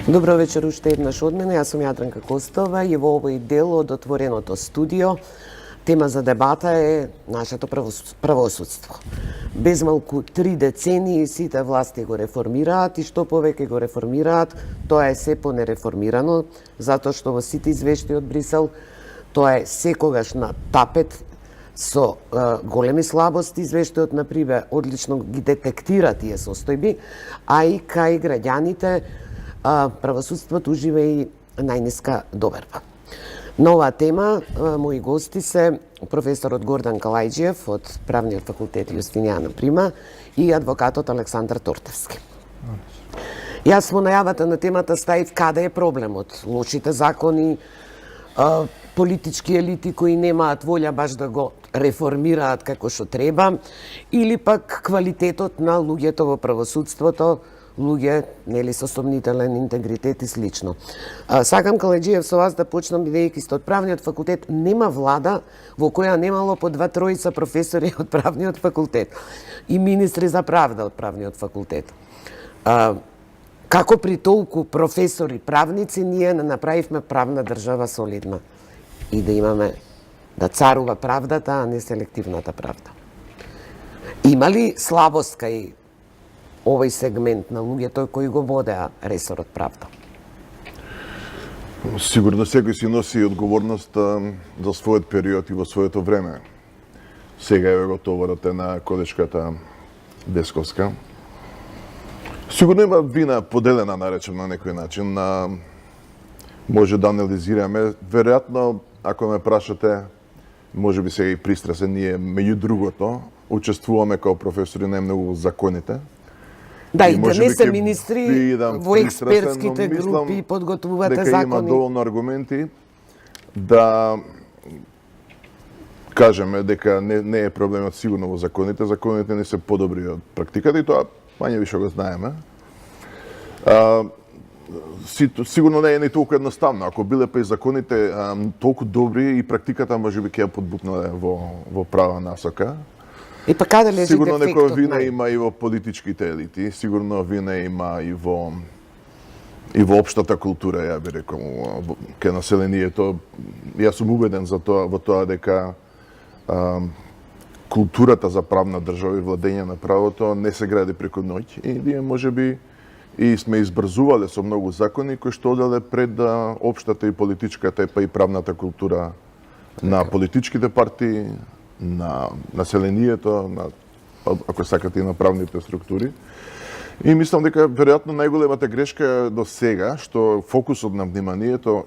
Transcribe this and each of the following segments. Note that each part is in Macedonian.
Добро вечер уште еднаш од мене. Јас сум Јадранка Костова и во овој дел од отвореното студио тема за дебата е нашето правосудство. Без малку 3 децении сите власти го реформираат и што повеќе го реформираат, тоа е се понереформирано, затоа што во сите извештаи од Брисел тоа е секогаш на тапет со големи слабости. Извештајот на Прибе одлично ги детектира тие состојби, а и кај граѓаните правосудството ужива и најниска доверба. На оваа тема мои гости се професорот Гордан Калајџиев од Правниот факултет Јустинијана Прима и адвокатот Александар Тортевски. Јас во најавата на темата ставив каде е проблемот. Лошите закони, политички елити кои немаат волја баш да го реформираат како што треба, или пак квалитетот на луѓето во правосудството, луѓе нели со сомнителен интегритет и слично. Сакам, Калајџиев, со вас да почнам, бидејќи сте од Правниот факултет. Нема влада во која немало по 2-3 професори од Правниот факултет и министри за правда од Правниот факултет. Како при толку професори правници ние не направивме правна држава солидна и да имаме да царува правдата, а не селективната правда? Има ли слабост кај овој сегмент на луѓето кои го водеа ресорот правда? Сигурно секој си носи одговорноста за својот период и во своето време. Сега е го товарот на колешката Десковска. Сигурно има вина поделена, наречем на некој начин, може да анализираме. Веројатно, ако ме прашате, може би сега и пристрасен, ние меѓу другото учествуваме као професори најмногу во законите. Да, и да не се министри во експертските групи подготвувате закони. Дека има доволно аргументи да кажеме дека не е проблемот сигурно во законите. Законите не се подобри од практиката и тоа мање више го знаеме. Сигурно не е ни толку едноставно. Ако биле па и законите толку добри и практиката можеби ќе ја подбутнале во права насока. И па каде лежи сигурно дефектот? Сигурно некоја вина има и во политичките елити, сигурно вина има и во општата култура, ја би рекол, кај населението. Јас сум убеден во тоа дека културата за правна држава и владење на правото не се гради преку ноќ и ние можеби и сме избрзувале со многу закони кои што оделе пред општата и политичката па и правната култура на политичките партии, на населението, ако сакате и на правните структури. И мислам дека веројатно најголемата грешка е до сега што фокусот на вниманието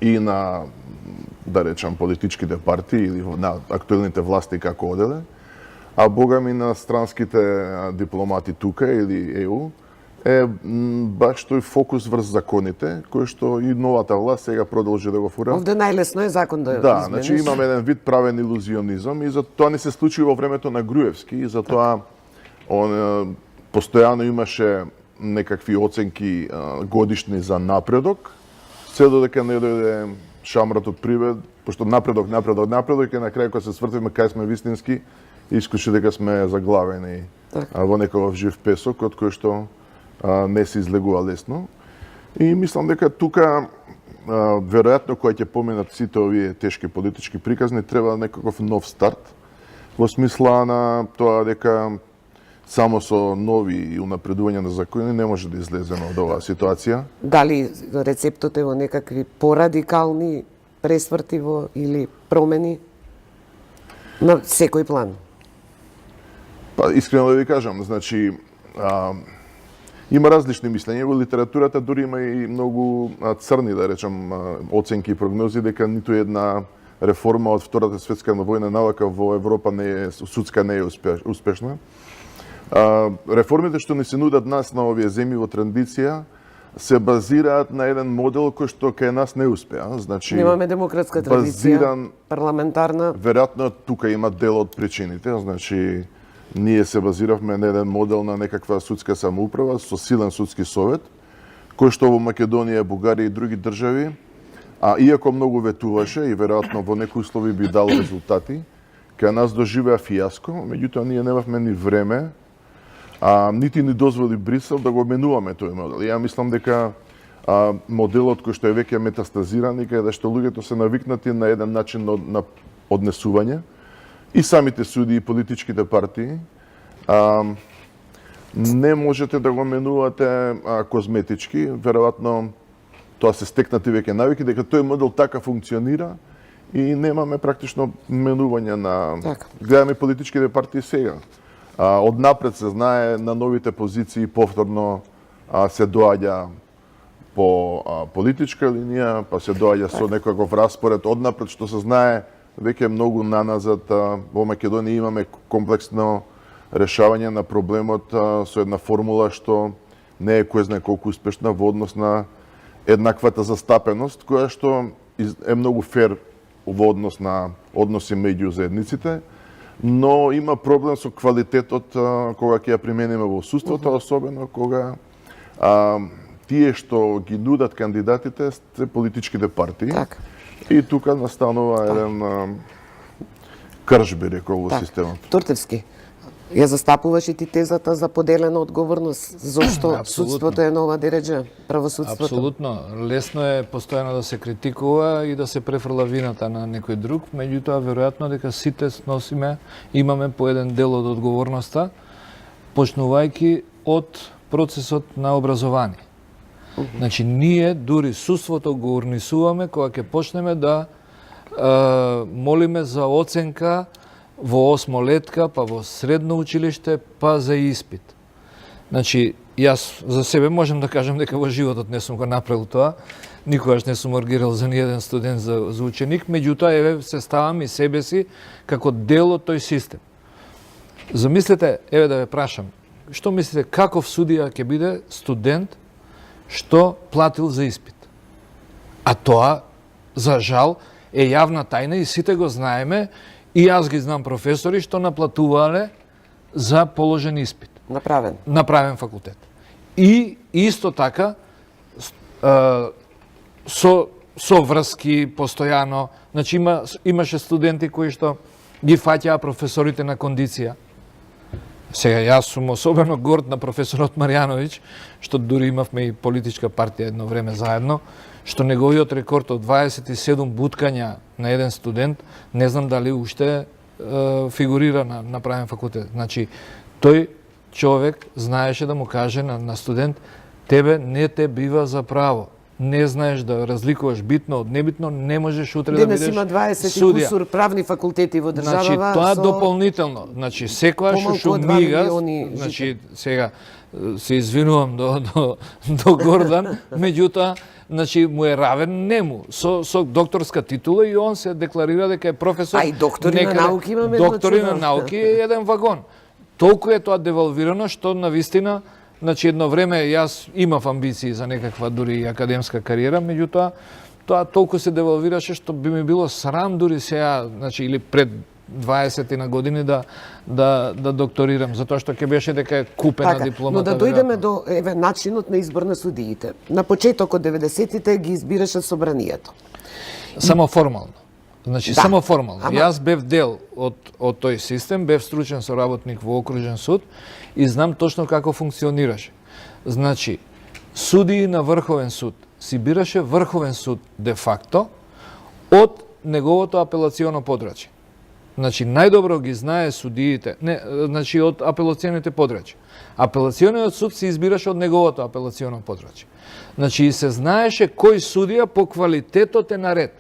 и на, да речам, политичките партии или на актуелните власти како оделе, а богами на странските дипломати тука или ЕУ, е баш тој фокус врз законите, кој што и новата власт сега продолжи да го фура. Овде најлесно е закон да измениш. Да, значи имаме еден вид правен илузионизам и за тоа не се случи во времето на Груевски и за тоа он постојано имаше некакви оценки годишни за напредок, се додека не дојде шамрот од Прибе, пошто напредок и на крај кога се свртиме кај сме вистински, искаше дека сме заглавени во некој жив песок од кој што не се излегува лесно. И мислам дека тука, веројатно, кога ќе поминат сите овие тешки политички приказни, треба некаков нов старт, во смисла на тоа дека само со нови и унапредување на закони не може да излеземе од оваа ситуација. Дали рецептот е во некакви порадикални пресврти или промени на секој план? Па, искрено да ви кажам, значи, има различни мислења во литературата, дури има и многу црни, да речам, оценки и прогнози дека ниту една реформа од Втората светска војна навака во Европа судска не е успешна. Реформите што ни се нудат нас на овие земји во традиција се базираат на еден модел кој што кај нас не успеа. Значи, немаме демократска традиција, парламентарна. Веројатно тука има дел од причините, значи ние се базиравме на еден модел на некаква судска самоуправа со силен судски совет, кој што во Македонија, Бугарија и други држави, иако многу ветуваше и веројатно во некои услови би дал резултати, кај нас доживеа фијаско, меѓутоа ние немавме ни време, нити ни дозволи Брисел да го менуваме тој модел. Ја мислам дека моделот кој што е веќе метастазиран и каде што луѓето се навикнати на еден начин на однесување и самите суди и политичките партии не можете да го менувате козметички, веројатно тоа се стекнати веќе навики дека тој модел така функционира и немаме практично менување на гледаме политичките партии сега. Однапред се знае на новите позиции повторно се доаѓа по политичка линија, па се доаѓа со некаков распоред однапред, што се знае веќе многу наназад. Во Македонија имаме комплексно решавање на проблемот со една формула што не е кој знае колку успешна во однос на еднаквата застапеност, која што е многу фер во однос на односи меѓу заедниците, но има проблем со квалитетот кога ќе ја примениме во суството, особено кога тие што ги нудат кандидатите се политичките партии. И тука настанува еден крш, би рекол, во системот. Туртевски, ја застапуваш и ти тезата за поделена одговорност, зошто судството е нова дереџа, правосудството? Апсолутно. Лесно е постојано да се критикува и да се префрла вината на некој друг, меѓутоа веројатно дека сите носиме, имаме по еден дел од одговорноста, почнувајќи од процесот на образование. Значи, ние дури судството го урнисуваме кога ќе почнеме да молиме за оценка во осмолетка, па во средно училиште, па за испит. Значи, јас за себе можам да кажам дека во животот не сум го направил тоа, никогаш не сум оргирал за ниеден студент за ученик, меѓутоа еве се ставам и себе си како дел од тој систем. Замислете, еве да ве прашам, што мислите каков судија ќе биде студент што платил за испит? А тоа, за жал, е јавна тајна и сите го знаеме, и јас ги знам професори што наплатувале за положен испит. Направен факултет. И исто така со врски постојано, значи имаше студенти кои што ги фаќаа професорите на кондиција. Сега јас сум особено горд на професорот Марјановиќ, што дури имавме и политичка партија едно време заедно, што неговиот рекорд од 27 буткања на еден студент, не знам дали уште фигурира на правен факултет. Значи, тој човек знаеше да му каже на студент, тебе не те бива за право. Не знаеш да разликуваш битно од небитно, не можеш утре да бидеш судија. Денес има 20 кусур правни факултети во државава. Значи, тоа дополнително. Значи, секојаш што мига, значи, сега се извинувам до Гордан, меѓутоа, значи, му е равен нему, со докторска титула и он се декларира дека е професор. А и доктори на науки имаме. Доктори на науки е еден вагон. Толку е тоа девалвирано што навистина, значи едно време јас имав амбиции за некаква дури академска кариера, меѓутоа тоа толку се девалвираше што би ми било срам дури сега, значи или пред 20 на години да докторирам, затоа што ќе беше дека е купена дипломата. Но да дојдеме до начинот на избор на судиите. На почетокот 90-тите ги избираше собранието. Само формално. Значи, само формално. Јас бев дел од тој систем, бев стручен соработник во окружен суд и знам точно како функционираше. Значи, судии на Врховен суд си бираше Врховен суд де факто од неговото апелационо подрачје. Значи, најдобро ги знае судиите, значи од апелационите подрачја. Апелациониот суд се избираше од неговото апелационо подрачје. Значи, и се знаеше кој судија по квалитетот е наред.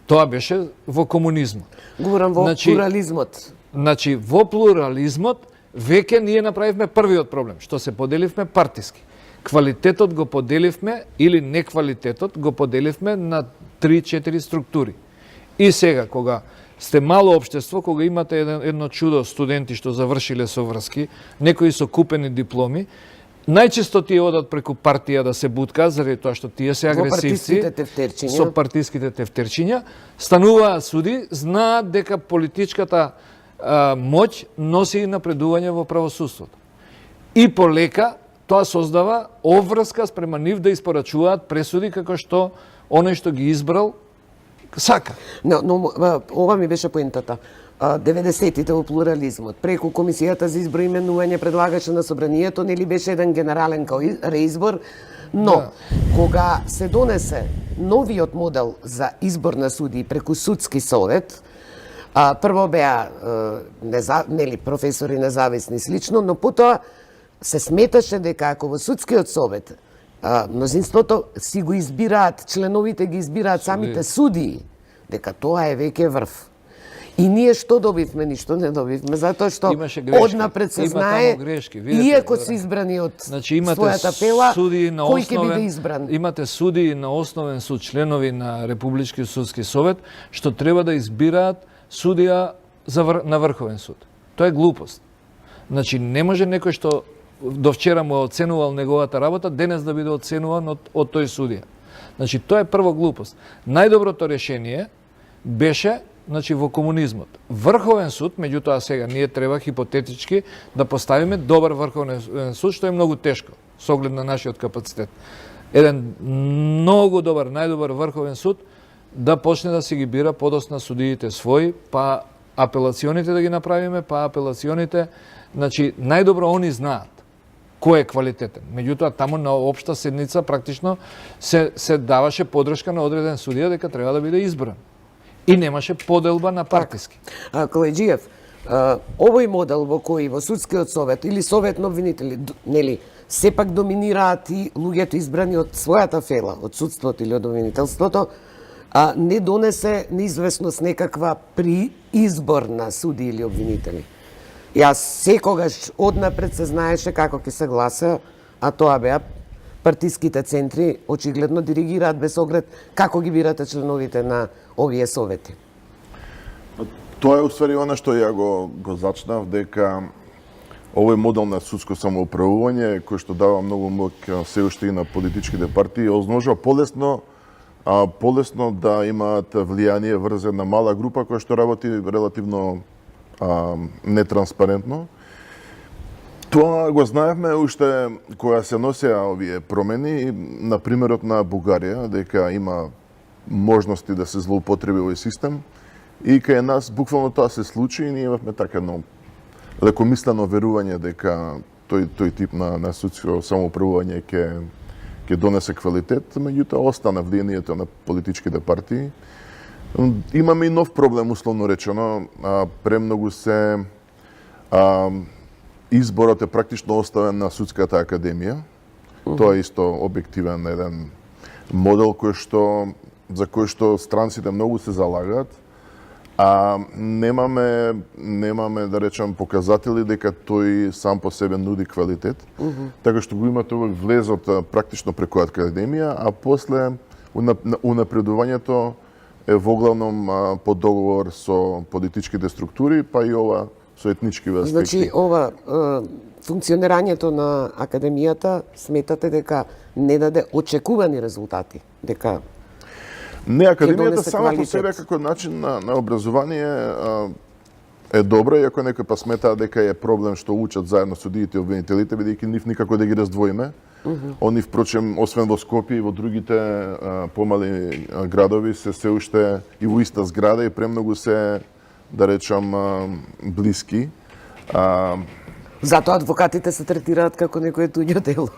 Тоа беше во комунизмот. Говорам во плурализмот. Значи, во плурализмот веќе ние направивме првиот проблем, што се поделивме партиски. Квалитетот го поделивме или неквалитетот го поделивме на 3-4 структури. И сега, кога сте мало општество, кога имате едно чудо студенти што завршиле со врски, некои со купени дипломи, најчесто тие одат преку партија да се буткаат, заради тоа што тие се агресивци, со партиските тефтерчиња, стануваат суди, знаат дека политичката моќ носи напредување во правосудството. И полека тоа создава обврска спрема нив да испорачуваат пресуди како што оној што ги избрал сака. Но ова ми беше поентата. 90-тите во плурализмот, преку Комисијата за избор и именување предлагаше на собранието, нели беше еден генерален реизбор, Но, кога се донесе новиот модел за избор на судии преку судски совет, прво беа професори независни слично, но потоа се сметаше дека ако во судскиот совет мнозинството си го избираат, членовите ги избираат самите судии, дека тоа е веќе врв. И ние што добивме? Ништо не добивме, затоа што однапред се знае, иако се избрани од својата пела, кој ќе биде избран. Имате судии на основен суд, членови на Републички судски совет, што треба да избираат судија на Врховен суд. Тоа е глупост. Значи, не може некој што до вчера му оценувал неговата работа, денес да биде оценуван од тој судија. Значи, тоа е прво глупост. Најдоброто решение беше во комунизмот. Врховен суд, меѓутоа сега ние треба хипотетички да поставиме добар Врховен суд, што е многу тешко, со оглед на нашиот капацитет. Еден многу добар, најдобар Врховен суд да почне да си ги бира подосна судиите своји, па апелационите да ги направиме, па апелационите, значи најдобро они знаат кој е квалитетен. Меѓутоа, таму на општа седница практично се даваше подршка на одреден судија дека треба да биде избран. И немаше поделба на партиски. Коледжиев, овој модел во кој во судскиот совет или совет на обвинители, нели, сепак доминираат и луѓето избрани од својата фела, од судството или од обвинителството, не донесе неизвестност некаква при избор на суди или обвинители. Јас секогаш однапред се знаеше како ќе се гласа, а тоа беа партиските центри очигледно диригираат без оглед како ги бирате членовите на овие совети. Тоа е уствари она што ја го зачнав, дека овој модел на судско самоуправување кој што дава многу моќ се уште и на политичките партии озможува полесно да имаат влијание врз една мала група која што работи релативно нетранспарентно. Тоа го знаевме уште кога се носеа овие промени, на примерот на Бугарија, дека има можности да се злоупотреби овој систем и кај нас буквално тоа се случи и ние имавме така едно лекомислено верување дека тој тип на судско самоуправување ќе донесе квалитет, меѓутоа остана влијанието на политичките партии. Имаме и нов проблем, условно речено, премногу се изборот е практично оставен на Судската академија. Тоа е исто објективен еден модел за кој што странците многу се залагаат, а немаме да речем показатели дека тој сам по себе нуди квалитет. Така што го имате овој влезот практично преку академија, а после унапредувањето е воглавном по договор со политичките структури, па и ова со етнички аспекти. Значи, ова функционирањето на академијата сметате дека не даде очекувани резултати, дека не, академијата сама по себе како начин на образование е добра, иако некој па сметаа дека е проблем што учат заедно судиите и обвинителите, бидејќи нив никако да ги раздвоиме. Они, впрочем, освен во Скопје и во другите помали градови се уште и во иста зграда и премногу се, да речам, блиски. Затоа адвокатите се третираат како некое туѓо дело.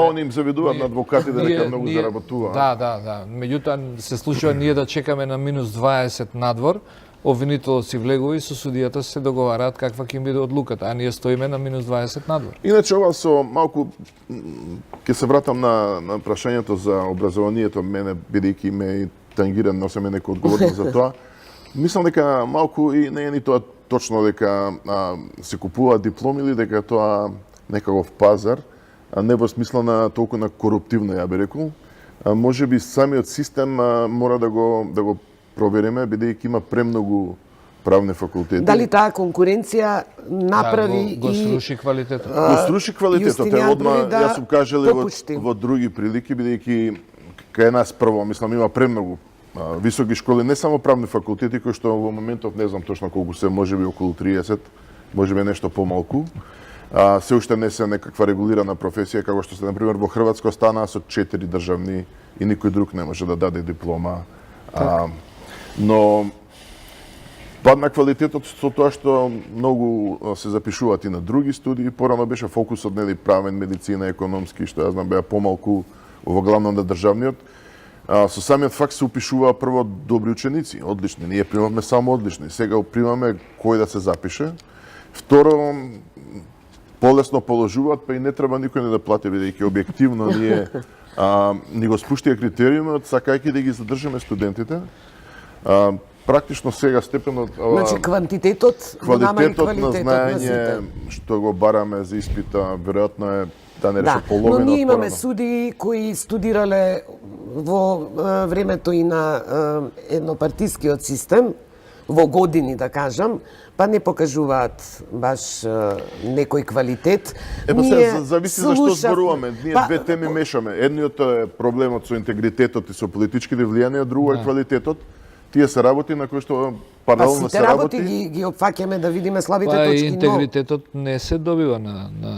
Они им завидуваат на адвокатите дека многу заработуваат. Да. Меѓутоа се случува ние да чекаме на минус 20 надвор, обвинителот си влегува и со судијата се договараат каква ќе им биде одлуката, а ние стоиме на минус 20 надвор. Иначе ова со малку ќе се вратам на прашањето за образованието, мене бидејќи ме тангира, носиме некој одговорност за тоа. Мислам дека малку и не е ни тоа точно дека се купуваат дипломи или дека тоа некаков пазар, не во смисла на толку на коруптивно, ја би рекол. Може би самиот систем мора да го провериме, бидејќи има премногу правни факултети. Дали таа конкуренција направи го сруши квалитетот? Го сруши квалитетот. Јас сум кажал во други прилики, бидејќи кај нас прво, мислам, има премногу високи школи, не само правни факултети, кои што во моментов не знам точно колку се, можеби околу 30, можеби нешто помалку. Се уште не се некаква регулирана професија, како што се, например, во Хрватска останаа со 4 државни и никој друг не може да даде диплома. Но Пад на квалитетот со тоа што многу се запишуваат и на други студии, порано беше фокусот нели правен, медицина, економски, што ја знам беа помалку во главно на државниот. Со самиот факт се упишуваа прво добри ученици, одлични. Ние примавме само одлични. Сега примаме кој да се запише. Второ, полесно положуваат, па и не треба никој не да плати, бидејќи објективно ние ни го спуштија критериумот, сакајќи да ги задржиме студентите. Практично сега степенот Значи квантитетот го нама и квалитетот на квалитетот на сите. знаење што го бараме за испита, веројатно е да не Да, рече половина. но ние имаме порано. судии кои студирале во времето и на еднопартискиот систем, во години да кажам, па не покажуваат баш некој квалитет. Ево Ние се зависи за што слушав- зборуваме. Ние Па, две теми мешаме. Едниот е проблемот со интегритетот и со политичките влијанија, друго е квалитетот. Тие се работи на кои што Па паралелно сите се работи работи. ги опфаќаме да видиме слабите Па и точки, но интегритетот не се добива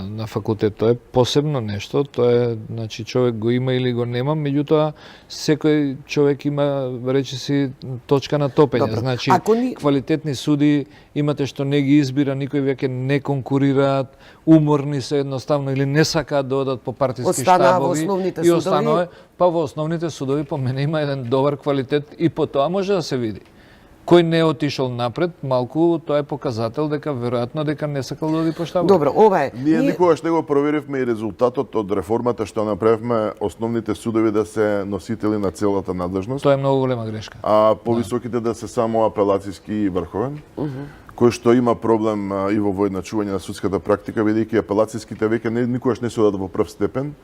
на факултет, тоа е посебно нешто, тоа е, значи, човек го има или го нема, меѓутоа секој човек има, речиси, точка на топење. Добро. Значи, Ако ни- квалитетни суди имате што не ги избира, никој веќе не конкурираат, уморни се едноставно или не сакаат да одат по партиски Останаа во штабови основните и судови. останува, па во основните судови по мене има еден добар квалитет и по тоа може да се види. Кој не е отишол напред, малку тоа е показател дека веројатно дека не сакал да оди по штабот. добро, ова е. Ние никогаш не го проверивме и резултатот од реформата што направивме основните судови да се носители на целата надлежност, Тоа е многу голема грешка. а повисоките да се само апелацијски и врховен. Кој што има проблем и во воедначување на судската практика, бидејќи апелацијските веќе никогаш не се одат во прв степен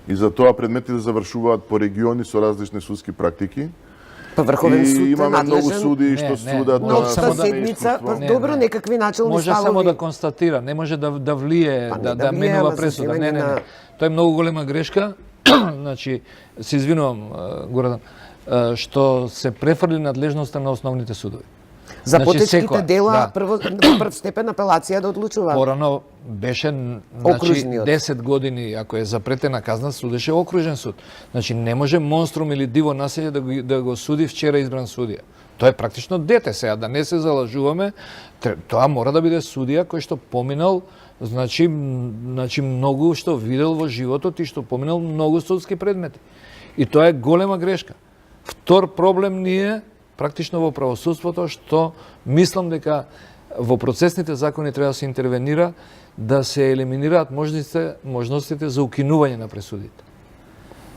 и затоа предметите завршуваат по региони со различни судски практики. Па Врховен суд И е имаме многу надлежен. суди Не, што не. судат Може на Ноќта само да- седмица, па Не, добро, не. некакви начални Може само ставови. да констатира, не може да влие, Па не да, да влие, менува ама за пресуда. Не, земење не, не. на- Тоа е многу голема грешка. Значи, се извинувам, Горадан, што се префрли надлежноста на основните судови. За Значи, потечките секоја, дела, да. прво, прв степен апелација да одлучуваат. Порано беше, значи, Окружниот. 10 години, ако е запретена казна, судеше окружен суд. Значи, не може монструм или диво населје да го суди вчера избран судија. Тоа е практично дете сега, да не се залажуваме, тоа мора да биде судија кој што поминал, значи многу што видел во животот и што поминал многу судски предмети. И тоа е голема грешка. Втор проблем ни е практично во правосудството, што мислам дека во процесните закони треба да се интервенира, да се елиминираат можностите за укинување на пресудите.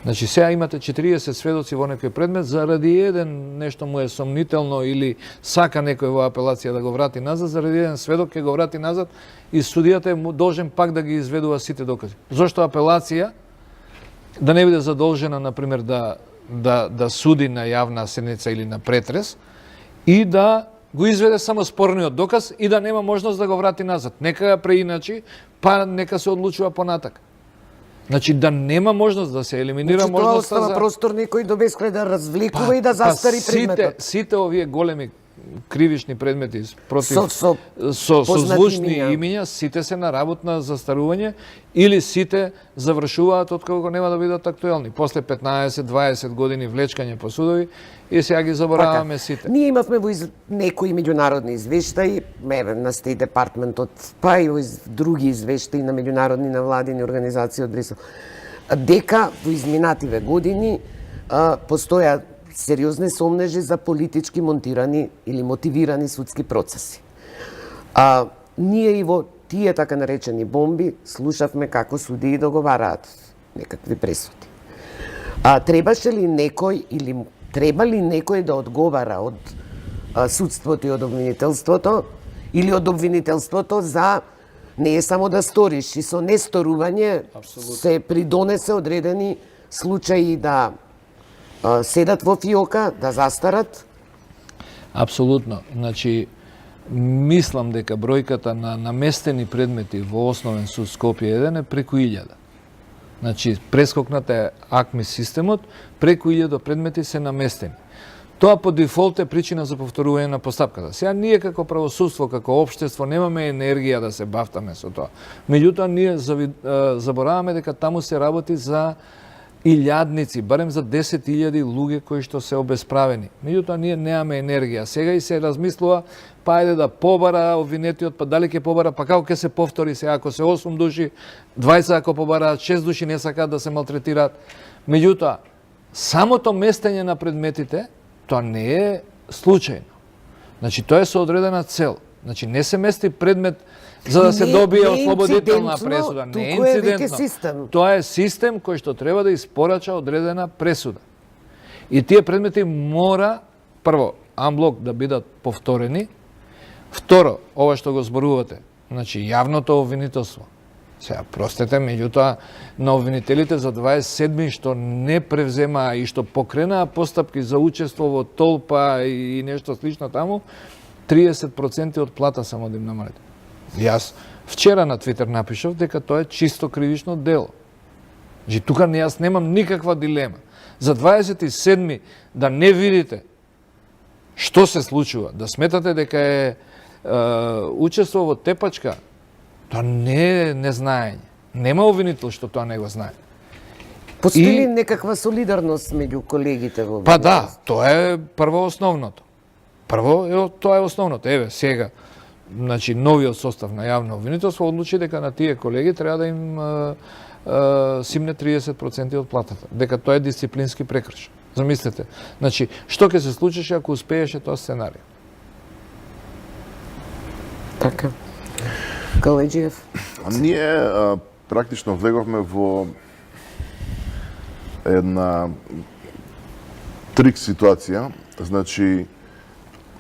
Значи, сега имате 40 сведоци во некој предмет, заради еден нешто му е сомнително или сака некој во апелација да го врати назад, заради еден сведок ќе го врати назад и судијата е должен пак да ги изведува сите докази. Зошто апелација да не биде задолжена, например, да суди на јавна седница или на претрес и да го изведе само спорниот доказ и да нема можност да го врати назад. Нека ја преиначи, па нека се одлучува понатак. Значи да нема можност да се елиминира Значи, тоа можноста остава за... простор некој до бескрај да развлекува и да застари предметот. Сите овие големи кривишни предмети против Со со познати звучни имиња. имиња, сите се на работ на застарување или сите завршуваат откако нема да бидат актуелни. После 15-20 години влечкање по судови и сега ги забораваме сите. Ние имавме во некои меѓународни извештаи, на State Департментот, па и во други извештаи на меѓународни навладини организации од Брисел, дека во изминативе години постоја сериозни сомнежи за политички монтирани или мотивирани судски процеси. Ние и во тие така наречени бомби слушавме како судии договараат некакви пресуди. Требаше ли некој или треба ли некој да одговара од судството и од обвинителството или од обвинителството за не е само да сториш и со несторување се придонесе одредени случаи да седат во фиока, да застарат? Апсолутно. Значи, мислам дека бројката на наместени предмети во Основен суд Скопје 1 е преку 1000. Значи, прескокнат е АКМИ системот, преку 1000 предмети се наместени. Тоа по дефолт е причина за повторување на постапката. Сега ние како правосудство, како општество немаме енергија да се бавтаме со тоа. Меѓутоа ние забораваме дека таму се работи за илјадници, барем за 10.000 луѓе кои што се обесправени. Меѓутоа ние немаме енергија. Сега и се размислува, па ајде да побара обвинетиот, па дали ќе побара, па како ќе се повтори сега, ако се 8 души, 20 ако побараат, 6 души не сакаат да се малтретираат. Меѓутоа, самото местење на предметите, тоа не е случајно. Значи, тоа е со одредена цел. Значи, не се мести предмет за да се добие ослободителна пресуда. Не е инцидентно. Тоа е систем кој што треба да испорача одредена пресуда. И тие предмети мора, прво, амблок да бидат повторени, второ, ова што го зборувате, значи, јавното обвинителство. Сега, простете, меѓутоа, на обвинителите за 27 што не превземаа и што покренаа постапки за учество во толпа и нешто слично таму, 30% од плата само да им намалите. Јас вчера на Твитер напишав дека тоа е чисто кривично дело. Значи, тука јас немам никаква дилема. За 27 да не видите што се случува, да сметате дека е учество во тепачка, тоа не е незнаење. Нема обвинител што тоа не го знае. Постои ли некаква солидарност меѓу колегите во Па да, тоа е прво основното. Тоа е основното. Еве, сега, значи, новиот состав на јавно обвинителство одлучи дека на тие колеги треба да им симне 30% од платата. Дека тоа е дисциплински прекрш. Замислете. Значи, што ќе се случише ако успееше тоа сценарио? Така. Каледжиев. Ние практично влеговме во една трик ситуација. Значи,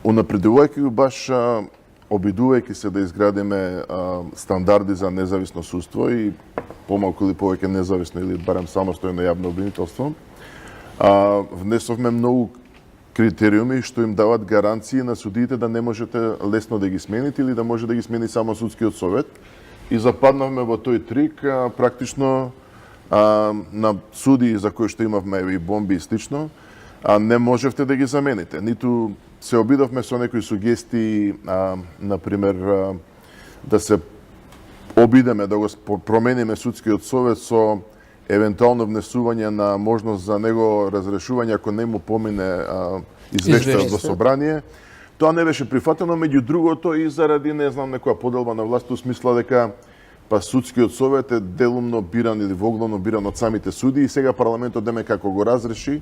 унапредувајќи го баш обидувајќи се да изградиме стандарди за независно судство и помалку или повеќе независно или барем самостојно јавно обвинителство, внесовме многу критериуми што им дават гаранции на судиите да не можете лесно да ги смените или да може да ги смени само судскиот совет. И западнавме во тој трик практично на судии за кои што имавме и бомби и слично, не можевте да ги замените. Ниту се обидовме со некои сугестии, например, да се обидеме да го промениме судскиот совет со евентуално внесување на можност за него разрешување ако не му помине извештајот во собрание. Тоа не беше прифатено, меѓу другото и заради, не знам, некоја поделба на власт, у смисла дека па судскиот совет е делумно биран или воглавно биран од самите суди и сега парламентот демек како го разреши,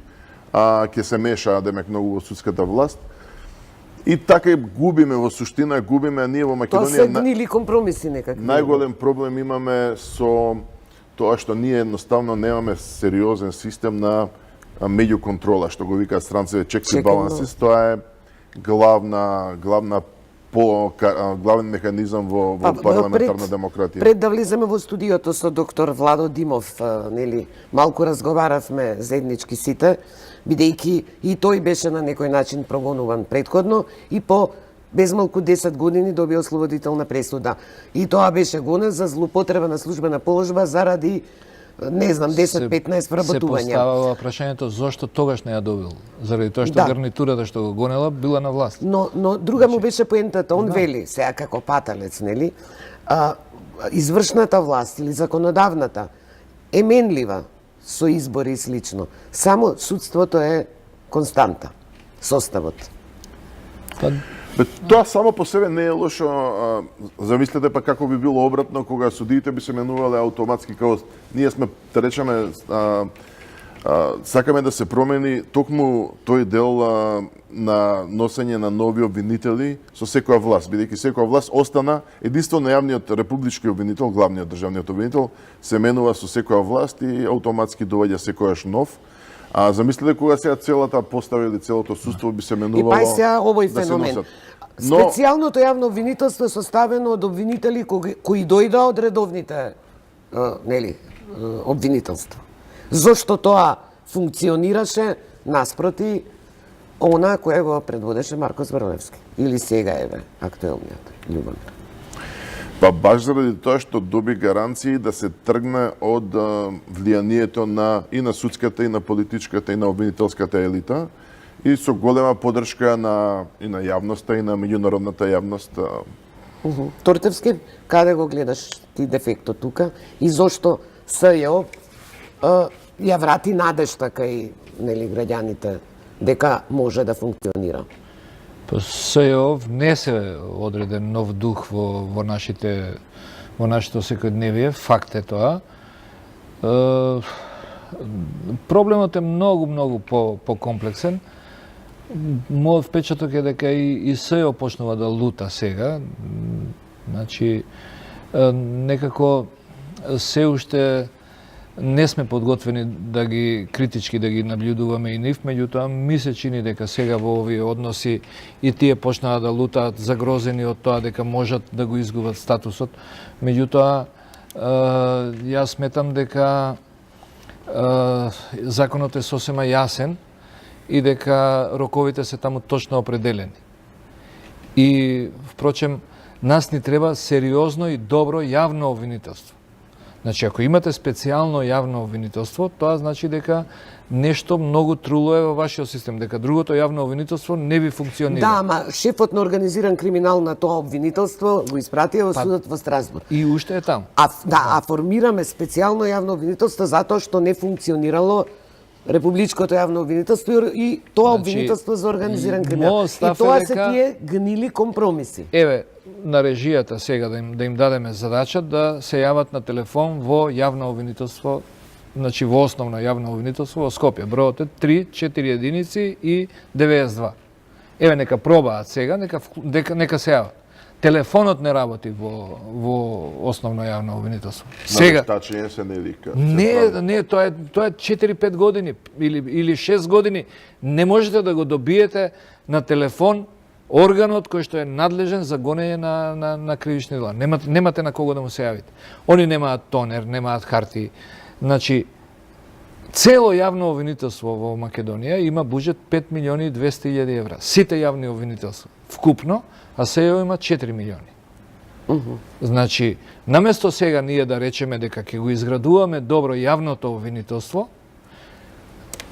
ќе се меша демек многу во судската власт. И така губиме во суштина, губиме ние во Македонија. Тоа се гнили компромиси некакви. Најголем проблем имаме со тоа што ние едноставно немаме сериозен систем на меѓуконтрола, што го викаат странците check and balances. Тоа е главен механизам во парламентарна демократија. Пред да влиземе во студиото со доктор Владо Димов, нели, малку разговаравме заеднички сите, бидејќи и тој беше на некој начин прогонуван претходно и по безмалку 10 години добија ослободителна пресуда. И тоа беше гонен за злоупотреба на службена положба заради, не знам, 10-15 вработувања. Се поставува прашањето зошто тогаш не ја добил. Заради тоа што гарнитурата што го гонела била на власт. Но друга му беше поентата. Он вели, сега како паталец, нели, извршната власт или законодавната е менлива со избори и слично. Само судството е константа, составот. Тоа само по себе не е лошо. Замислете па како би било обратно кога судиите би се менувале автоматски, како ние сме, да речеме, сакаме да се промени токму тој дел на носење на нови обвинители со секоја власт, бидејќи секоја власт остана единствено јавниот републички обвинител, главниот државниот обвинител се менува со секоја власт и автоматски доаѓа секојаш нов. Замислете кога сега целата постава или целото судство би се менувало. И па сега овој феномен. Специјалното јавно обвинителство е составено од обвинители кои дојдоа од редовните обвинителства. Зошто тоа функционираше наспроти она која го предводеше Марко Зврлевски или сега еве актуелниот Љубомир. Па баш заради тоа што доби гаранции да се тргне од влијанието и на судската, и на политичката, и на обвинителската елита и со голема поддршка и на јавноста, и на меѓународната јавност. Тортевски, каде го гледаш ти дефектот тука и зошто СЈО ја врати надежта кај граѓаните дека може да функционира. СЕО внесе одреден нов дух во нашето секојдневие, факт е тоа. Проблемот е многу по-комплексен. Мојот впечаток е дека и СЕО почнува да лута сега. Значи, некако се уште не сме подготвени да ги критички да ги наблюдуваме и нив, меѓутоа ми се чини дека сега во овие односи и тие почнаа да лутаат загрозени од тоа дека можат да го изгубат статусот. Меѓутоа, јас сметам дека законот е сосема јасен и дека роковите се таму точно определени. И, впрочем, нас ни треба сериозно и добро јавно обвинителство. Значи, ако имате специјално јавно обвинителство, тоа значи дека нешто многу труло е во вашиот систем, дека другото јавно обвинителство не ви функционира. Да, ама шефот на организиран криминал на тоа обвинителство го испратија во судот во Страсбург. И уште е таму. А формираме специјално јавно обвинителство затоа што не функционирало републичкото јавно обвинителство и тоа обвинителство за организиран криминал. И тоа се тие гнили компромиси. Еве, на режијата сега да им дадеме задача да се јават на телефон во јавно обвинителство, значи во основно јавно обвинителство во Скопје. Бројот е 3, 4 единици и 92. Еве, нека пробаат сега, нека се јават. Телефонот не работи во основно јавно обвинителство. Сега тачење се не вика. Не, тоа е 4-5 години или 6 години. Не можете да го добиете на телефон органот кој што е надлежен за гонење на кривични дела. Немате на кого да му се јавите. Они немаат тонер, немаат хартии. Значи, цело јавно обвинителство во Македонија има буџет 5.200.000 евра. Сите јавни обвинителства вкупно, а СЕО има 4 милиони. Значи, наместо сега ние да речеме дека ќе го изградуваме добро јавното обвинителство,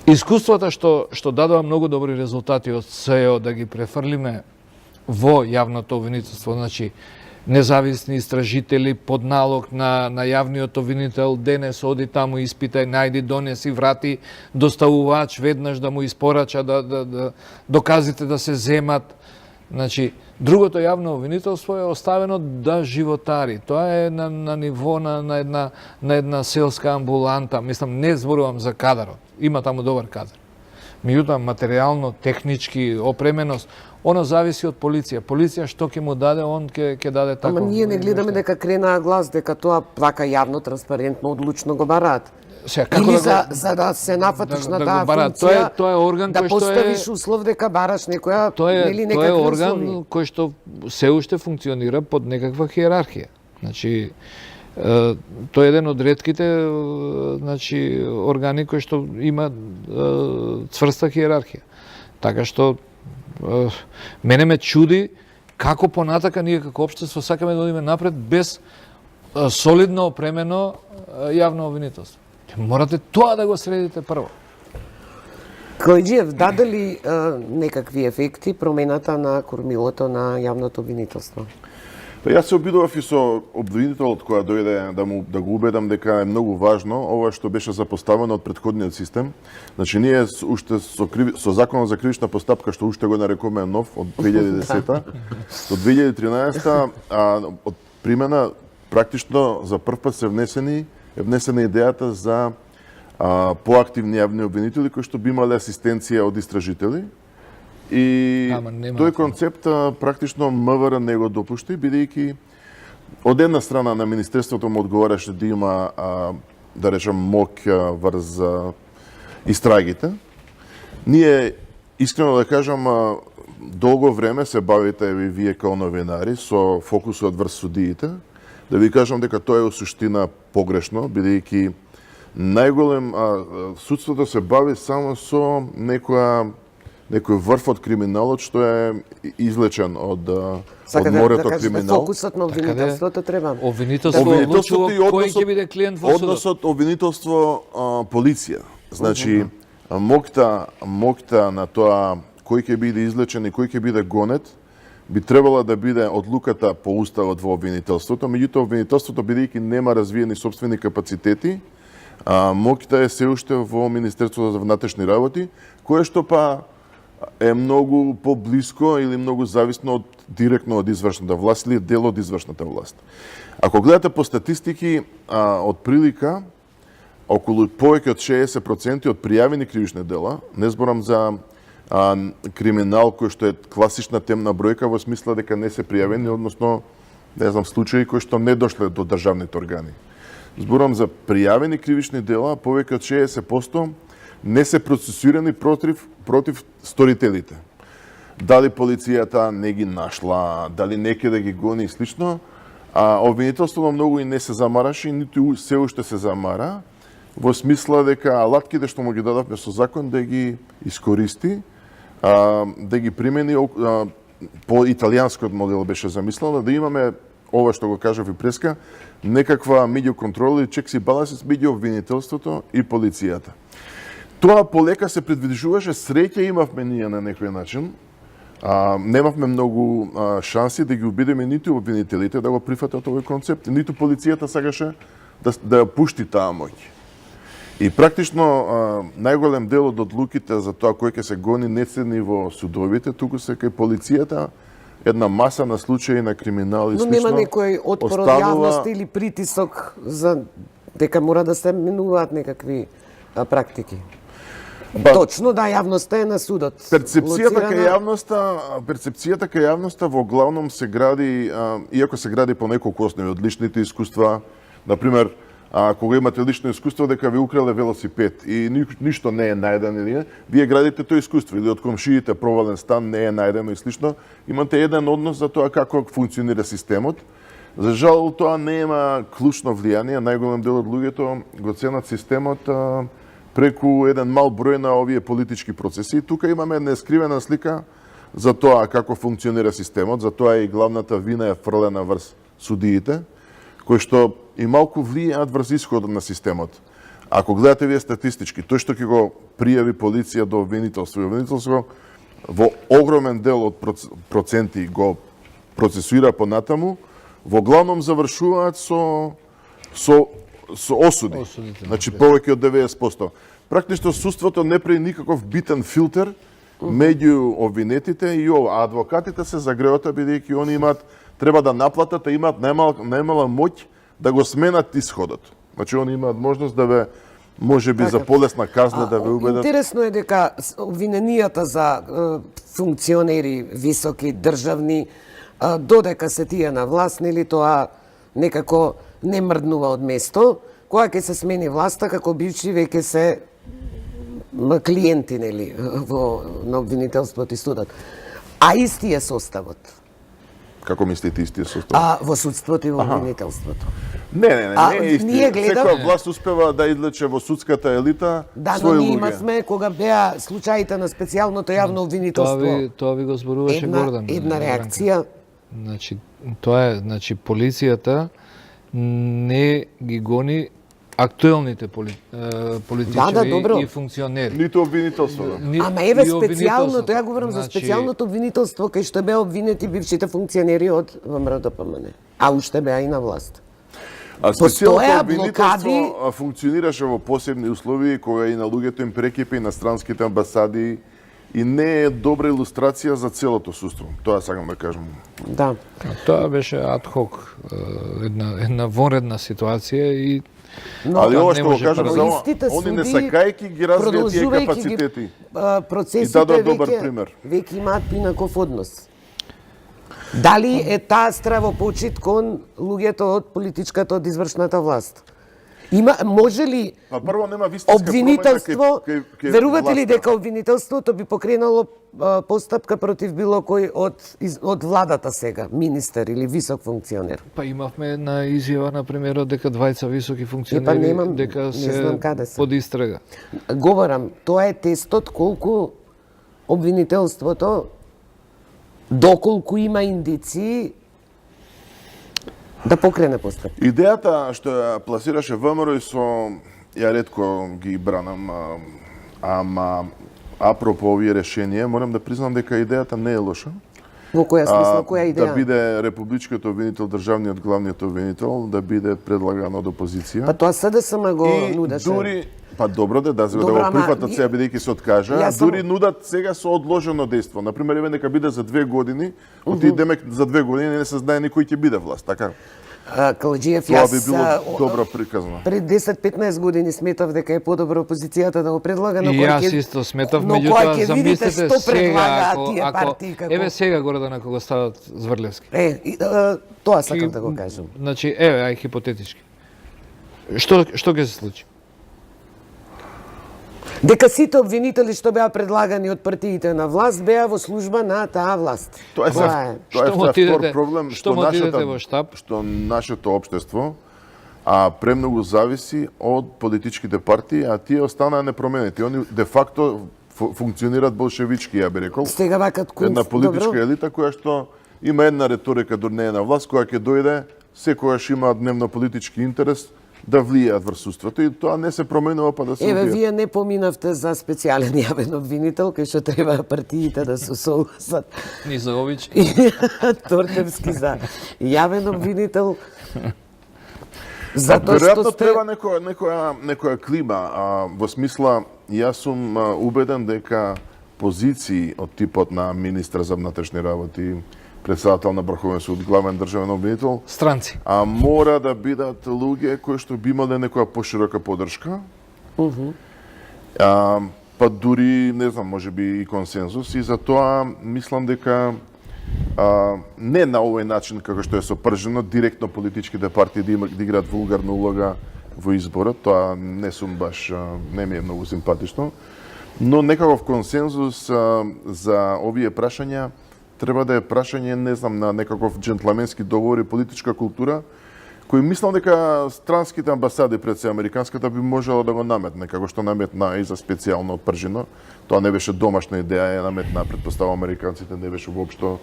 искуствата што дадува многу добри резултати од СЕО да ги префрлиме во јавното обвинителство, значи независни истражители под налог на јавниот обвинител, денес оди таму, испитај, најди, донеси, врати, доставувач веднаш да му испорача да доказите да се земат. Значи, другото јавно обвинителство е оставено да животари. Тоа е на ниво на една селска амбуланта. Мислам, не зборувам за кадарот. Има таму добар кадар. Меѓутоа, материјално, технички, опременост, оно зависи од полиција. Полиција што ќе му даде, он ќе даде таков. Ама ние не гледаме дека кренаа глас, дека тоа вака јавно, транспарентно, одлучно го бараат. Или за да се нафатиш на таа функција, тоа е орган да кој што поставиш услов дека бараш некоја или некакви услови. Тоа е орган кој што се уште функционира под некаква хиерархија. Значи, тој е еден од ретките значи, органи кои што има цврста хиерархија. Така што мене ме чуди како понатака ние како општество сакаме да одиме напред без солидно опремено јавно обвинителство. Морате тоа да го средите прво. Којџиев, даде ли некакви ефекти промената на кормилото на јавното обвинителство? Па јас се обидував и со обвинителот која дојде да го убедам дека е многу важно ова што беше запоставено од претходниот систем. Значи ние уште со законот за кривична постапка што уште го нарекуваме нов од 2010 до 2013 од примена практично за прв пат се внесена идејата за поактивни јавни обвинители кои што би имале асистенција од истражители. И тој концепт практично МВР не го допушти, бидејќи од една страна на Министерството му одговараше да има, да речем, моќ врз истрагите. Ние, искрено да кажам, долго време се бавите и вие као новинари со фокусот врз судиите. Да ви кажам дека тоа е во суштина погрешно, бидејќи најголем судството се бави само со некој врв од криминалот што е излечен од морето криминал. Фокусот на обвинителството треба. Обвинителство одлучува кој ќе биде клиент во судот. Односот обвинителство полиција. Значи, моќта на тоа кој ќе биде излечен и кој ќе биде гонет би требала да биде одлуката по уставот во обвинителството, меѓутоа обвинителството бидејќи нема развиени сопствени капацитети, моќта е се уште во Министерството за внатрешни работи, кое што па е многу поблиско или многу зависно директно од извршната власт или дел од извршната власт. Ако гледате по статистики, од прилика, околу повеќе од 60% од пријавени кривични дела, не зборам за криминал кој што е класична темна бројка во смисла дека не се пријавени, односно, не знам, случаи кои што не дошле до државните органи. Зборам за пријавени кривични дела, повеќе од 60% не се процесирани против сторителите. Дали полицијата не ги нашла, дали некаде ги гони и слично, обвинителството многу и не се замараше, ниту се уште се замара, во смисла дека алатките што му ги дадавме со закон да ги искористи, да ги примени по италијанскиот модел беше замислено, да имаме ова што го кажав и преска, некаква меѓуконтрола и чекс и баланс меѓу обвинителството и полицијата. Тоа полека се предвижуваше, среќа имавме ние на некој начин. Немавме многу шанси да ги убедиме ниту обвинителите да го прифатат овој концепт, ниту полицијата сакаше да ја пушти таа моќ. И практично најголем дел од одлуките за тоа кој ќе се гони не се во судовите, туку се кај полицијата, една маса на случаи на криминал и слично. Но нема некој отпор од јавност или притисок за дека мора да се менуваат некакви практики. Точно, да, јавноста е на судот. Перцепцијата кај јавноста во главном се гради, иако се гради по неколку основи, од личните искуства, например, кога имате лично искуство дека ви украле велосипед и ништо не е најден или не, вие градите тоа искуство, или од комшиите провален стан не е најдено и слично, имате еден однос за тоа како функционира системот. За жал, тоа нема клучно влијание, најголем дел од луѓето го ценат системот преку еден мал број на овие политички процеси. Тука имаме нескривена слика за тоа како функционира системот, за тоа и главната вина е фрлена врз судиите, кои што и малку влијаат врз исходот на системот. Ако гледате вие статистички, тој што ќе го пријави полиција до обвинителство, и обвинителство во огромен дел од проценти го процесуира понатаму, во главном завршуваат со осуди. Значи повеќе од 90%. Практично судството не прави никаков битен филтер меѓу обвинетите и ова. А адвокатите се загреота бидејќи они имаат треба да наплатат, а имаат најмала моќ да го сменат исходот. Значи они имаат можност да ве можеби за полесна казна да ве убедат. Интересно е дека обвиненијата за функционери високи државни додека се тие на власт, нели тоа некако не мрднува од место, кога ќе се смени власта, како бивши веќе се клиенти, нели, на обвинителството и судот. А исти е составот. Како мислите исти е составот? Во судството и во обвинителството. Не е исти. Секоја власт успева да излече во судската елита да, свој луѓе. Да, но ние имавме, кога беа случаите на специјалното јавно обвинителство. Тоа ви го зборуваше Гордан. Една реакција. Значи, тоа е, полицијата не ги гони актуелните политичари и функционери. Ниту обвинителство. Ама еве специјалното, ја говорам за специјалното обвинителство кај што беа обвинети бившите функционери од ВМРО-ДПМН, а уште беа и на власт. Специјалното обвинителство функционираше во посебни услови кога и на луѓето им прекипи на странските амбасади и не е добра илустрација за целото судство. Тоа сакам да кажам. Да. Тоа беше адхок, една вонредна ситуација и али ова што го кажам за ова, они не сакајки ги развијат тие капацитети. Процесите веќе имаат пинаков однос. Дали е таа стравопочит кон луѓето од политичката, од извршната власт? Може ли обвинителство, верувате ли дека обвинителството би покренало постапка против било кој од владата сега, министер или висок функционер? Па имавме една изјава на премиерот дека двајца високи функционери дека се под истрага. Говорам, тоа е тестот колку обвинителството доколку има индиции да покрене постапка. Идејата што ја пласираше ВМРО и ја ретко ги бранам, ама апропо овие решенија, морам да признам дека идејата не е лоша. Во која смисла, која идеја? Да биде републичкиот обвинител, државниот главниот обвинител, да биде предлаган од опозиција. Па тоа СДСМ го И нудеше. дури, па добро да Добро, го ама прифатат сега бидејќи се откажа, Јас сам- дури нудат сега со одложено дејство. Например, еве нека биде за 2 години, оти демек за 2 години не се знае никој ќе биде власт, така? Калџиев, Тоа јас би било добро приказано. пред 10-15 години сметав дека е подобро опозицијата да го предлага, но И кога јас ќе- исто сметав, но кога меѓутоа ќе видите замислете што сега, предлагаат тие партии како... еве сега горе да на кого стават Зврлевски. Тоа сакам да го кажам. Значи, еве, ај хипотетички. Што ќе се случи? Дека сите обвинители што беа предлагани од партиите на власт беа во служба на таа власт. Тоа е Што му втор отидете- проблем што му отидете во штаб? што нашето општество премногу зависи од политичките партии, а тие останаа непроменети. Они де факто функционираат болшевички, ја би рекол. Стега вакат Една кунст, политичка добро. елита која што има една реторика до неја на власт, која ќе дојде, секојаш има дневно политички интерес да влијаат врз судството и тоа не се променува па да се Еве, убијат. вие не поминавте за специјален јавен обвинител, кај што треба партиите да се согласат. Низович. И Тортевски за јавен обвинител. Затоа што Веројатно сте... треба некоја клима, во смисла, јас сум убеден дека позиции од типот на министар за внатрешни работи, председател на Врховен суд, главен државен обвинител, Странци. мора да бидат луѓе кои што би имале некоја поширока поддршка. Па дури, не знам, може би и консензус, и затоа мислам дека не на овој начин како што е сопржено директно политичките партии да играат вулгарна улога во изборот, тоа не сум баш, не ми е многу симпатично, но некаков консензус за овие прашања треба да е прашање, не знам, на некаков джентлменски договор и политичка култура, кој мислам дека странските амбасади пред се американската би можела да го наметне, како што наметна и за специјално Пржино. Тоа не беше домашна идеја, ја наметна, предпоставам американците, не беше воопшто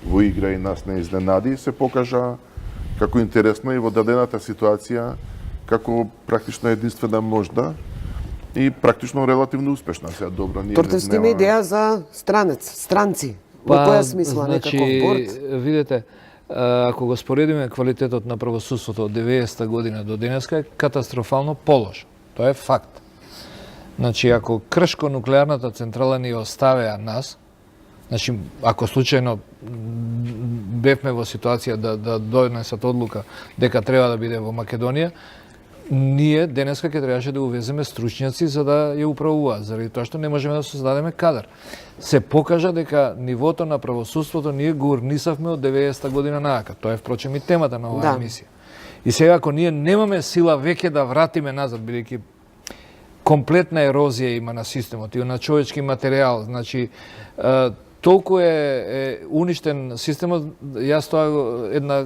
во игра и нас не изненади и се покажа како интересно и во дадената ситуација, како практично единствена можда и практично релативно успешна. Сега добро, ние Тортевски има идеја за странци. Во која смисла, некаков борд? Видете, ако го споредиме квалитетот на правосудството од 90-та година до денеска, е катастрофално полош. Тоа е факт. Значи, ако Кршко нуклеарната централа ни оставеа нас, значи, ако случајно бевме во ситуација да донесат одлука дека треба да биде во Македонија, ние денеска ќе требаше да увеземе стручњаци за да ја управуваат, заради тоа што не можеме да создадеме кадар. Се покажа дека нивото на правосудството ние го урнисавме од 90-та година наака. Тоа е впрочем и темата на оваа емисија. И сега ако ние немаме сила веќе да вратиме назад, бидејќи комплетна ерозија има на системот и на човечки материјал, значи толку е уништен системот, јас тоа една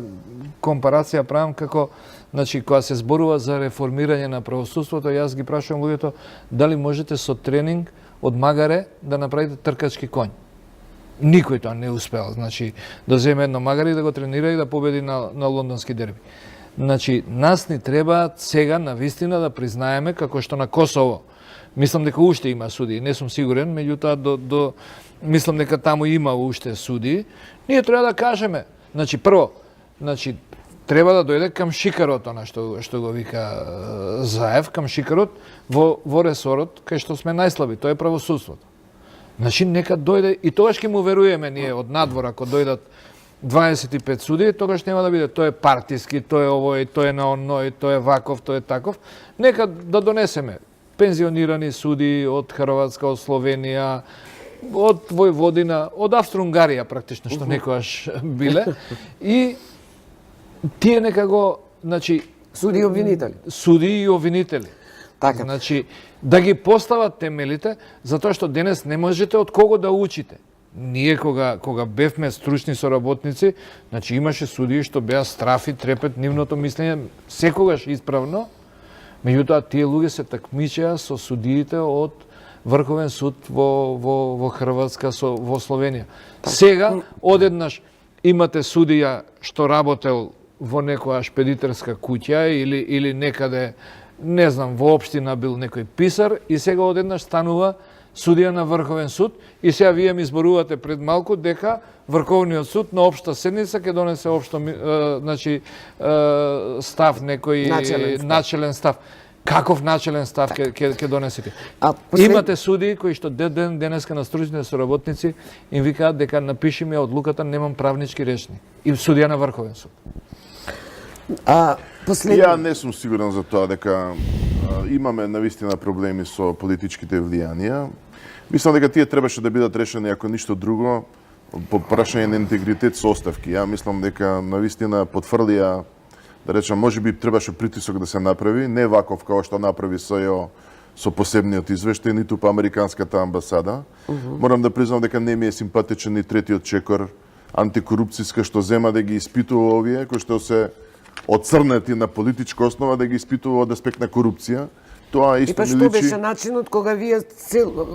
компарација правам како, значи, кога се зборува за реформирање на правосудството, јас ги прашувам луѓето дали можете со тренинг од магаре да направите тркачки конј. Никој тоа не успеал, значи, да земе едно магаре и да го тренира и да победи на лондонски дерби. Значи, нас ни треба сега на вистина да признаеме како што на Косово. Мислам дека уште има суди, не сум сигурен, меѓутоа мислам дека таму има уште суди. Ние треба да кажеме, значи прво, значи треба да дојде към шикарот, она што го вика Заев, към шикарот во ресорот кај што сме најслаби, тоа е правосудството. Значи нека дојде и тогаш ќе му веруваме ние од надвор, ако дојдат 25 суди, тогаш нема да биде тој е партиски, тој е овој, тој е на оној, тој е ваков, тој е таков. Нека да донесеме пензионирани суди од Хрватска, од Словенија, од Војводина, од Австро-Унгарија практично што некогаш биле и тие нека го, значи, Суди и обвинители. Суди и обвинители. Така. Значи, да ги постават темелите, затоа што денес не можете од кого да учите. Ние кога бевме стручни соработници, значи имаше судии што беа страфи, трепет, нивното мислење секогаш исправно, меѓутоа тие луѓе се такмичеа со судиите од Врховен суд во Хрватска, во Словенија. Сега, одеднаш, имате судија што работел во некоја шпедитерска куќа или некаде, не знам, во општина бил некој писар и сега одеднаш станува судија на Врховен суд и сега вие ми изборувате пред малку дека Врховниот суд на општа седница ќе донесе општо значи став некој начелен став. Каков начелен став ќе донесете? Имате судии кои што денеска на стручните соработници им викаат дека напиши ми одлуката, немам правнички речни. И судија на Врховен суд. Ја не сум сигурен за тоа дека имаме навистина проблеми со политичките влијанија. Мислам дека тие требаше да бидат решени ако ништо друго по прашање на интегритет со оставки. Ја мислам дека навистина потврдија, да речем, можеби требаше притисок да се направи, не ваков како што направи СЈО со посебниот извештај, ниту по американската амбасада. Морам да признам дека не ми е симпатичен ни третиот чекор антикорупцијска што зема да ги испитува овие кои што се оцрнети на политичка основа да ги испитува од аспект на корупција. Тоа исто ми личи. И па што беше начинот кога вие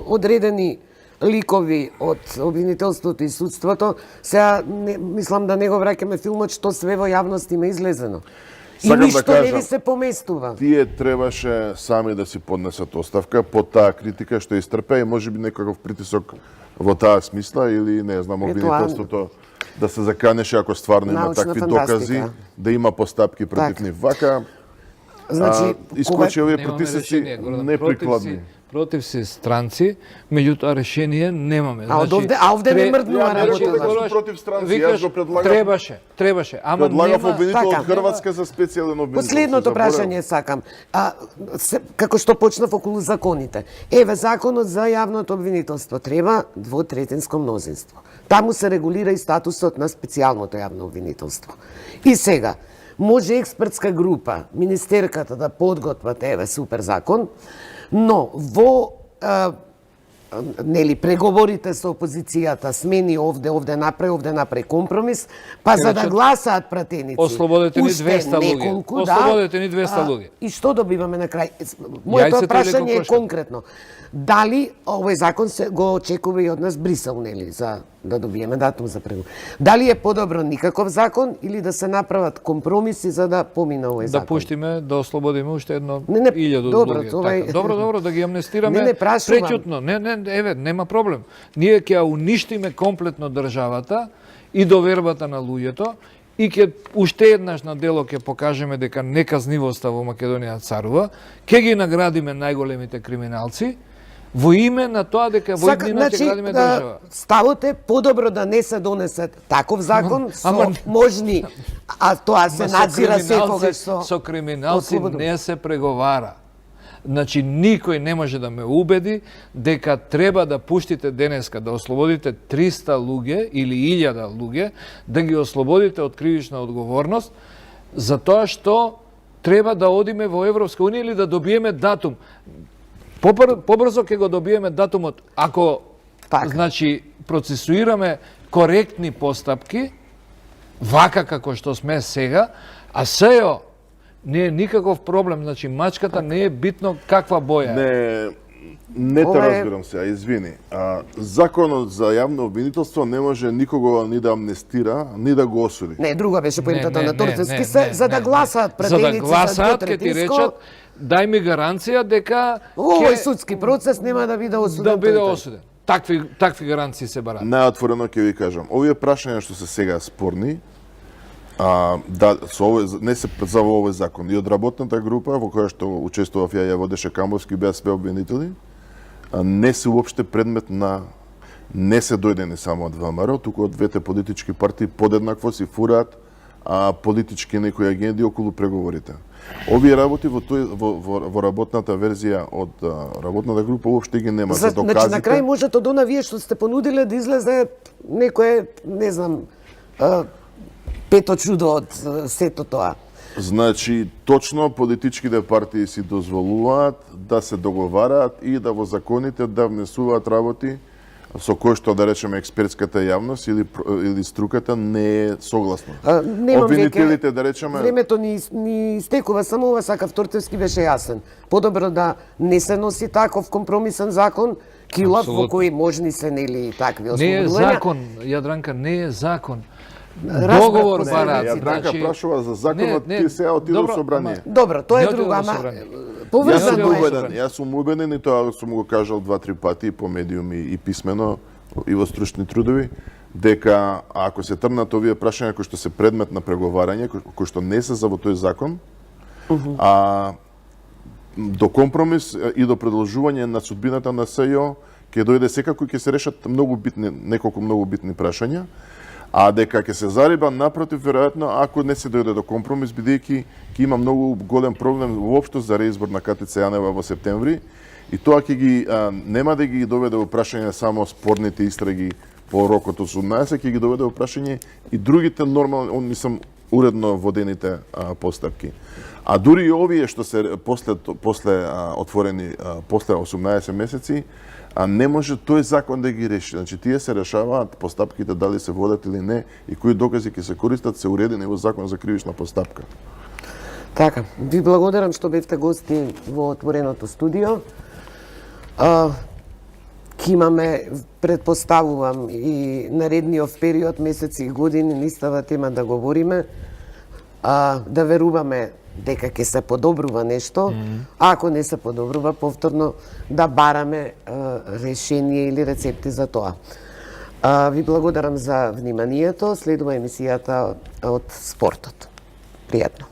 одредени ликови од обвинителството и судството, сега мислам да не го враќаме филмот што све во јавност има излезено. И ништо не ви се поместува. Тие требаше сами да си поднесат оставка по таа критика што истрпе и можеби некаков притисок во таа смисла или не знам обвинителството да се заканеше ако стварно има такви докази, да има постапки против нив. Вака, значи, искочи овие притисоци неприкладни. Против се странци, меѓутоа решение немаме. Овде не мрднува работа. Против странци, јас го предлагам. Требаше, ама предлагав обвинител од Хрватска за специјален обвинител. Последното прашање сакам. Како што почнав околу законите. Еве законот за јавното обвинителство треба двотретинско мнозинство. Таму се регулира и статусот на специјалното јавно обвинителство. И сега може експертска група, министерката да подготват еве супер закон, но во нели преговорите со опозицијата, смени овде направи компромис, па за да гласаат пратеници. Ослободете ни 200 луѓе. Ослободете ни 200 луѓе. И што добиваме на крај? Моето прашање е конкретно. Дали овој закон се го очекува и од нас Брисел, нели, за да добиеме датум за преговор. Дали е подобро никаков закон или да се направат компромиси за да помине овој закон? Да пуштиме, да ослободиме уште едно 1000 луѓе. Добро, да ги амнестираме пречутно. Еве, нема проблем. Ние ќе уништиме комплетно државата и довербата на луѓето и ќе уште еднаш на дело ќе покажеме дека неказнивоста во Македонија царува, ќе ги наградиме најголемите криминалци во име на тоа дека во иднина ќе градиме држава. Ставот е подобро да не се донесе таков закон со можни, а тоа се надзира секогаш со криминалци не се преговара. Значи, никој не може да ме убеди дека треба да пуштите денеска, да ослободите 300 луѓе или 1000 луѓе, да ги ослободите од кривична одговорност, за тоа што треба да одиме во Европска Унија или да добиеме датум. Побрзо ќе го добиеме датумот, ако значи, процесуираме коректни постапки, вака како што сме сега, а СЈО не е никаков проблем, значи мачката не е битно каква боја. Не те разбирам сега, извини. Законот за јавно обвинителство не може никого ни да амнестира, ни да го осуди. Не, друга беше поентата на Торцевски, за да гласаат пратеници. За да гласаат, ке ти речат, дај ми гаранција дека овој судски процес нема да биде осуден. Да биде осуден. Такви гаранции се бараат. Најотворено ќе ви кажам, овие прашања што се сега спорни, не се за овој закон. И од работната група во која што учествував ја водеше Камбовски, беа све обвинители, не се уопште предмет на, не се дојдени само од ВМРО, туку од двете политички партии подеднакво си фураат политички некои агенди околу преговорите. Овие работи во работната верзија од работната група уопште ги нема за доказите. Значи на крај можат од она вие што сте понудиле да излезе некое, не знам, пето чудо од сето тоа. Значи, точно политичките партии си дозволуваат да се договараат и да во законите да внесуваат работи со кои што, да речеме, експертската јавност или струката не е согласна. Обвинителите, да речеме... Времето ни истекува, само ова сакав, Торцевски беше јасен. Подобро да не се носи таков компромисен закон, килав во кои можни се, нели, такви ослободувања. Не е закон, Јадранка, не е закон. Договор бараат. Јадранка прашува за законот, ти сега отиде во собрание. Добро, тоа е друго, ама Поврзано е. Јас сум убеден и тоа сум го кажал 2-3 пати по медиуми и писмено и во стручни трудови, дека ако се тргнат овие прашања кои што се предмет на преговарање, кои што не се за во тој закон, до компромис и до продолжување на судбината на СЈО ќе дојде секако и ќе се решат неколку многу битни прашања, а дека ќе се зариба напротив веројатно ако не се дојде до компромис, бидејќи ќе има многу голем проблем воопшто за реизбор на КТЦ Јанева во септември и тоа ќе ги нема да ги доведе во прашање само спорните истраги по рокот 18, ќе ги доведе во прашање и другите нормални, уредно водените постапки. А дури и овие што се после отворени после 18 месеци, не може тој закон да ги реши. Значи, тие се решаваат постапките дали се водат или не и кои докази ќе се користат се уредени во закон за кривична постапка. Така, ви благодарам што бевте гости во отвореното студио. Ке имаме, предпоставувам, и наредниот период, месеци и години, нистава тема да говориме, да веруваме дека ќе се подобрува нешто, а ако не се подобрува, повторно да бараме решение или рецепти за тоа. Ви благодарам за вниманието. Следува емисијата од спортот. Пријатно.